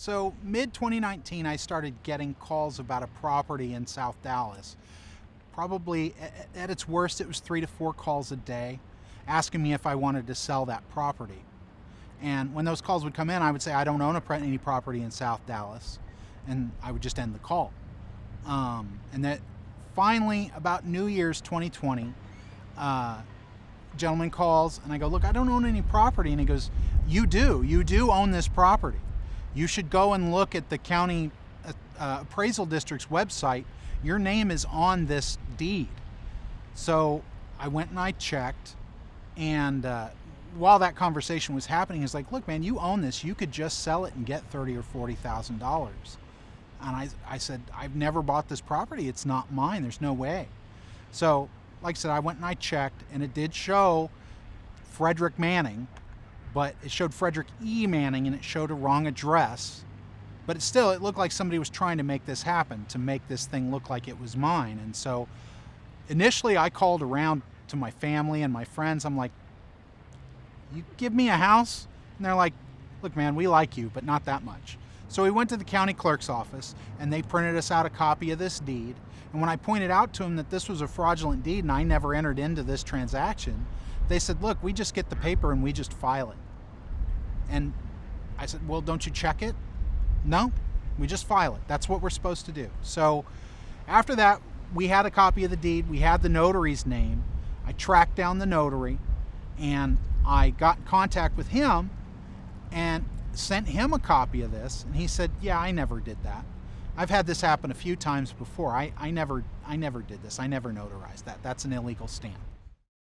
So mid-2019, I started getting calls about a property in South Dallas. Probably at its worst, it was 3 to 4 calls a day asking me if I wanted to sell that property. And when those calls would come in, I would say, I don't own any property in South Dallas. And I would just end the call. And that finally, about New Year's 2020, gentleman calls and I go, look, I don't own any property. And he goes, you do own this property. You should go and look at the county appraisal district's website. Your name is on this deed. So I went and I checked, and while that conversation was happening, he's like, look, man, you own this. You could just sell it and get $30,000 or $40,000. And I said, I've never bought this property. It's not mine. There's no way. So, like I said, I went and I checked, and it did show Frederick Manning, but it showed Frederick E. Manning, and it showed a wrong address. But it looked like somebody was trying to make this happen, to make this thing look like it was mine. And so initially I called around to my family and my friends. I'm like, you give me a house? And they're like, look, man, we like you, but not that much. So we went to the county clerk's office, and they printed us out a copy of this deed. And when I pointed out to them that this was a fraudulent deed and I never entered into this transaction, they said, look, we just get the paper and we just file it. And I said, well, don't you check it? No, we just file it. That's what we're supposed to do. So after that, we had a copy of the deed. We had the notary's name. I tracked down the notary, and I got in contact with him and sent him a copy of this. And he said, yeah, I never did that. I've had this happen a few times before. I never did this. I never notarized that. That's an illegal stamp.